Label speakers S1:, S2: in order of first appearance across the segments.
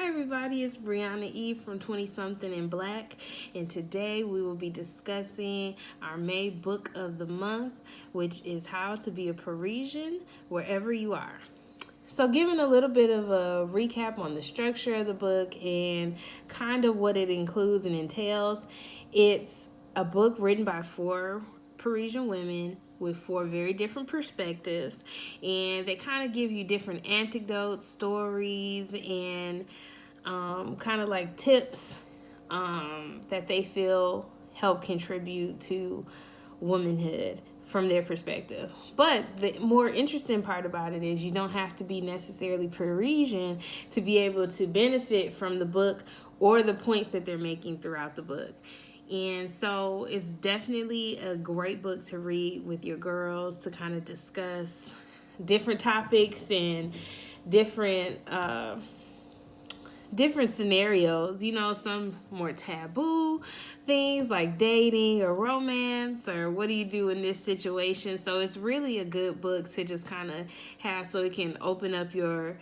S1: Hi everybody, it's Brianna E from 20 Something in Black, and today we will be discussing our May book of the month, which is How to Be a Parisian Wherever You Are. So giving a little bit of a recap on the structure of the book and kind of what it includes and entails, it's a book written by 4 Parisian women with 4 very different perspectives, and they kind of give you different anecdotes, stories, and kind of like tips that they feel help contribute to womanhood from their perspective. But the more interesting part about it is you don't have to be necessarily Parisian to be able to benefit from the book or the points that they're making throughout the book. And so it's definitely a great book to read with your girls to kind of discuss different topics and different scenarios, some more taboo things like dating or romance or what do you do in this situation. So it's really a good book to just kind of have so it can open up your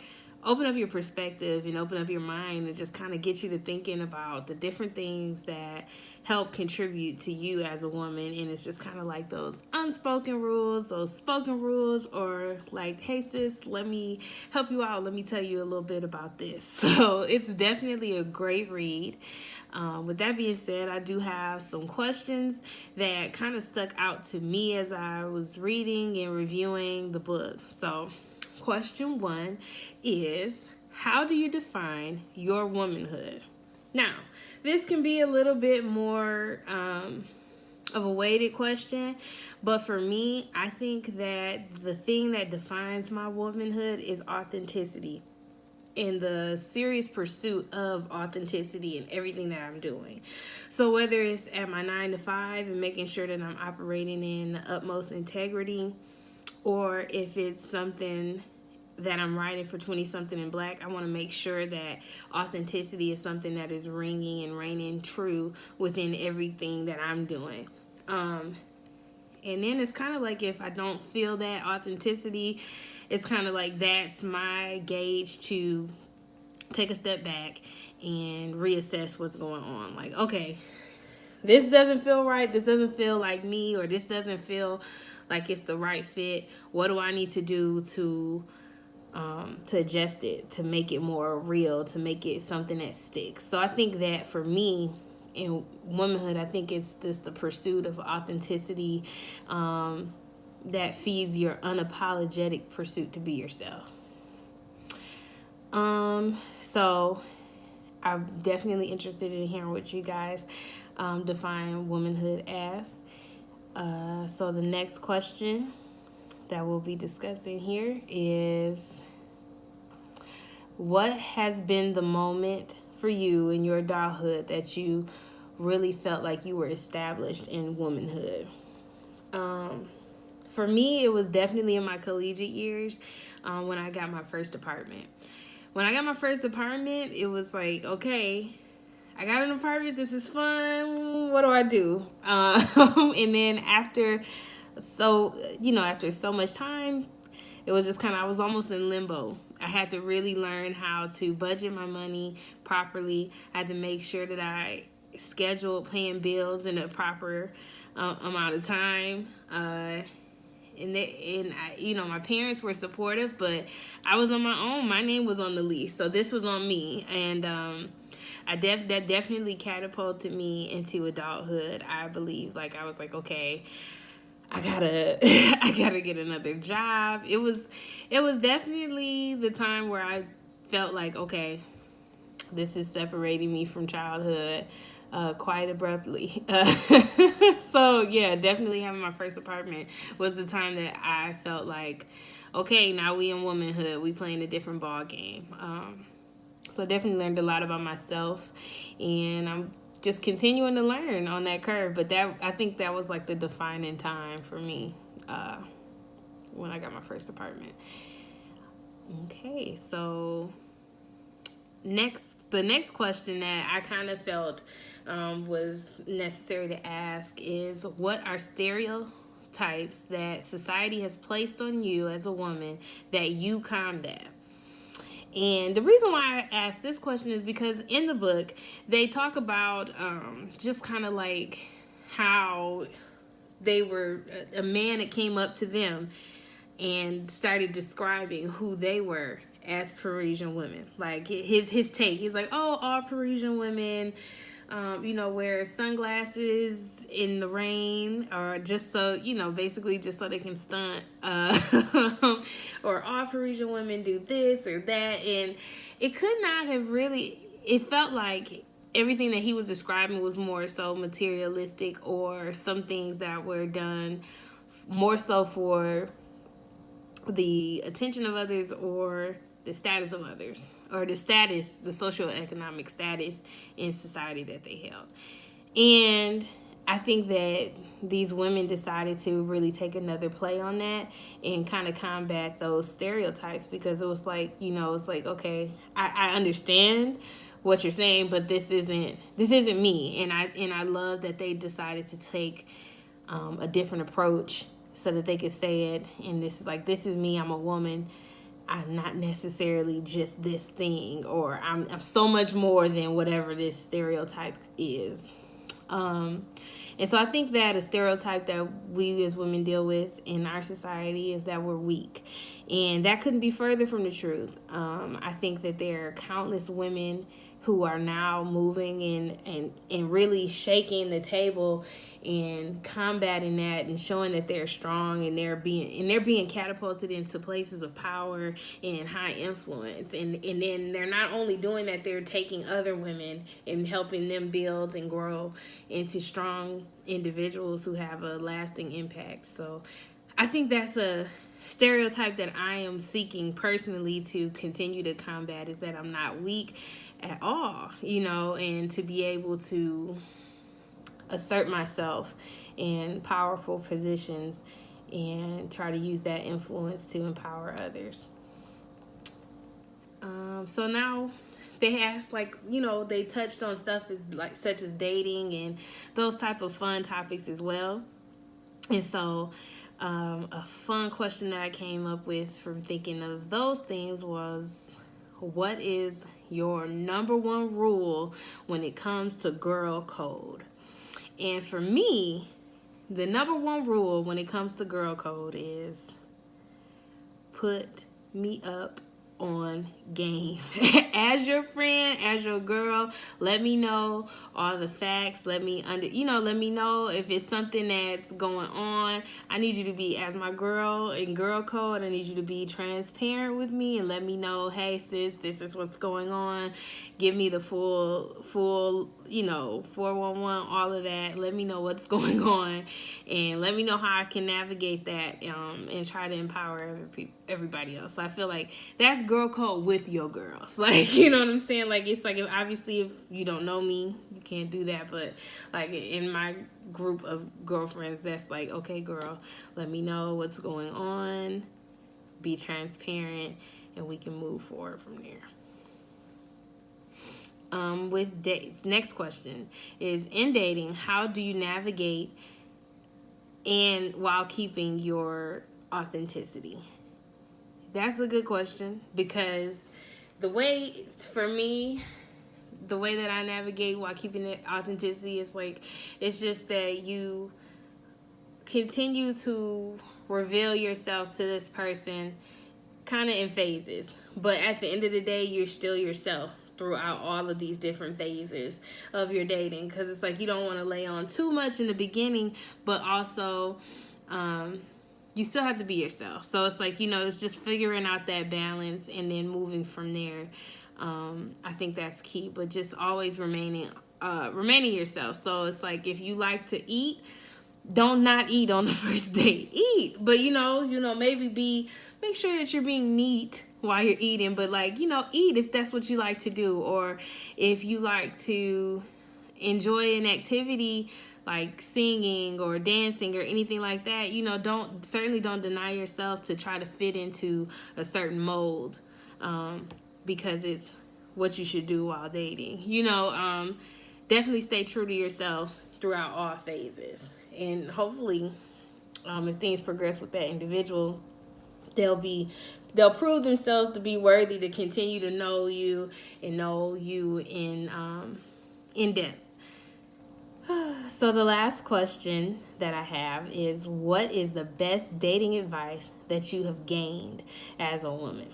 S1: perspective and open up your mind and just kind of get you to thinking about the different things that help contribute to you as a woman. And it's just kind of like those unspoken rules, those spoken rules, or like, hey sis, let me help you out, let me tell you a little bit about this. So it's definitely a great read. With that being said, I do have some questions that kind of stuck out to me as I was reading and reviewing the book. So question 1 is, how do you define your womanhood? Now, this can be a little bit more of a weighted question, but for me, I think that the thing that defines my womanhood is authenticity and the serious pursuit of authenticity in everything that I'm doing. So whether it's at my 9 to 5 and making sure that I'm operating in the utmost integrity, or if it's something that I'm writing for 20 Something in Black, I want to make sure that authenticity is something that is ringing and reigning true within everything that I'm doing. And then it's kind of like if I don't feel that authenticity, it's kind of like that's my gauge to take a step back and reassess what's going on. Like, okay, this doesn't feel right, this doesn't feel like me, or this doesn't feel like it's the right fit. What do I need to do to adjust it, to make it more real, to make it something that sticks? So I think that for me in womanhood, I think it's just the pursuit of authenticity that feeds your unapologetic pursuit to be yourself. So I'm definitely interested in hearing what you guys define womanhood as. So the next question that we'll be discussing here is, what has been the moment for you in your adulthood that you really felt like you were established in womanhood? For me, it was definitely in my collegiate years when I got my first apartment. When I got my first apartment, it was like, okay, I got an apartment. This is fun. What do I do? And then after so much time, it was just kind of, I was almost in limbo. I had to really learn how to budget my money properly. I had to make sure that I scheduled paying bills in a proper amount of time. My parents were supportive, but I was on my own. My name was on the lease, so this was on me. And that definitely catapulted me into adulthood, I believe. Like, I was like, okay, I gotta get another job. It was definitely the time where I felt like, okay, this is separating me from childhood quite abruptly. So yeah, definitely having my first apartment was the time that I felt like, okay, now we in womanhood, we playing a different ball game. So I definitely learned a lot about myself, and I'm just continuing to learn on that curve. But I think that was like the defining time for me when I got my first apartment. Okay, so the next question that I kind of felt was necessary to ask is, what are stereotypes that society has placed on you as a woman that you combat? And the reason why I asked this question is because in the book, they talk about just kind of like how they were a man that came up to them and started describing who they were as Parisian women. Like his take, he's like, oh, all Parisian women, wear sunglasses in the rain, or just so, basically just so they can stunt, or all Parisian women do this or that. And it could not have really, it felt like everything that he was describing was more so materialistic, or some things that were done more so for the attention of others, or the status of others, or the socioeconomic status in society that they held. And I think that these women decided to really take another play on that and kind of combat those stereotypes, because it was like, it's like, okay, I understand what you're saying, but this isn't me. And I love that they decided to take a different approach so that they could say it. And this is me. I'm a woman. I'm not necessarily just this thing, or I'm so much more than whatever this stereotype is. And so I think that a stereotype that we as women deal with in our society is that we're weak. And that couldn't be further from the truth. I think that there are countless women who are now moving and really shaking the table and combating that and showing that they're strong, and they're being catapulted into places of power and high influence. And then they're not only doing that, they're taking other women and helping them build and grow into strong individuals who have a lasting impact. So I think that's a stereotype that I am seeking personally to continue to combat, is that I'm not weak at all, and to be able to assert myself in powerful positions and try to use that influence to empower others. So now they asked, they touched on stuff such as dating and those type of fun topics as well. And so a fun question that I came up with from thinking of those things was, what is your number one rule when it comes to girl code? And for me, the number one rule when it comes to girl code is put me up on game. As your friend, as your girl, let me know all the facts. Let me know if it's something that's going on. I need you to be, as my girl in girl code, I need you to be transparent with me and let me know, hey sis, this is what's going on. Give me the full 411, all of that. Let me know what's going on, and let me know how I can navigate that and try to empower everybody else. So I feel like that's girl code with your girls. Like, you know what I'm saying? Like, it's like, if you don't know me, you can't do that. But like in my group of girlfriends, that's like, okay, girl, let me know what's going on. Be transparent, and we can move forward from there. With dates, next question is, in dating, how do you navigate and while keeping your authenticity? That's a good question, because the way that I navigate while keeping the authenticity is like, it's just that you continue to reveal yourself to this person kind of in phases, but at the end of the day, you're still yourself throughout all of these different phases of your dating, because it's like, you don't want to lay on too much in the beginning, but also you still have to be yourself. So it's like, it's just figuring out that balance and then moving from there. I think that's key, but just always remaining yourself. So it's like, if you like to eat, don't not eat on the first date. Eat, but make sure that you're being neat while you're eating, but eat if that's what you like to do. Or if you like to enjoy an activity like singing or dancing or anything like that, don't deny yourself to try to fit into a certain mold, because it's what you should do while dating. Definitely stay true to yourself throughout all phases. And hopefully, if things progress with that individual, They'll prove themselves to be worthy to continue to know you and know you in depth. So the last question that I have is, what is the best dating advice that you have gained as a woman?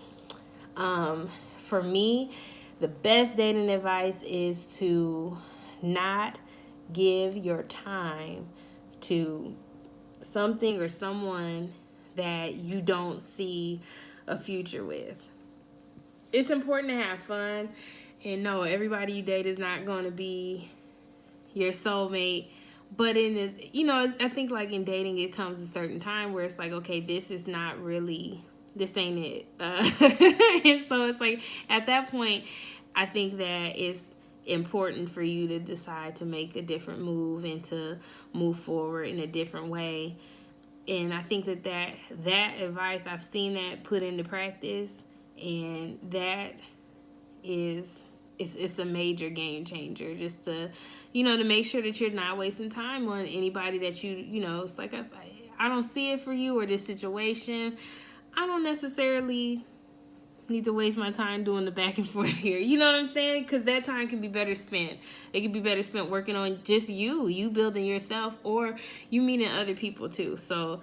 S1: For me, the best dating advice is to not give your time to something or someone that you don't see a future with. It's important to have fun, and no, everybody you date is not going to be your soulmate. But in the, I think like in dating, it comes a certain time where it's like, okay, this is not really, this ain't it. And so it's like at that point, I think that it's important for you to decide to make a different move and to move forward in a different way. And I think that advice, I've seen that put into practice, and that is it's a major game changer, just to to make sure that you're not wasting time on anybody that it's like, I don't see it for you, or this situation, I don't necessarily need to waste my time doing the back and forth here. You know what I'm saying? Because that time can be better spent. It can be better spent working on just you building yourself, or you meeting other people too. So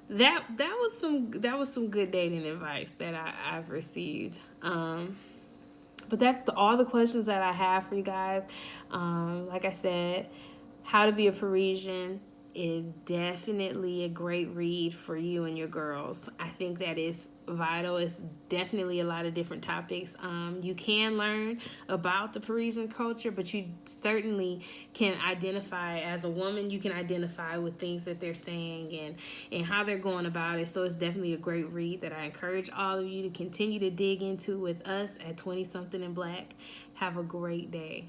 S1: that was some good dating advice that I've received. But that's all the questions that I have for you guys. Like I said, How to Be a Parisian is definitely a great read for you and your girls. I think that is vital. It's definitely a lot of different topics. You can learn about the Parisian culture, but you certainly can identify, as a woman, you can identify with things that they're saying and how they're going about it. So it's definitely a great read that I encourage all of you to continue to dig into with us at 20 Something in Black. Have a great day.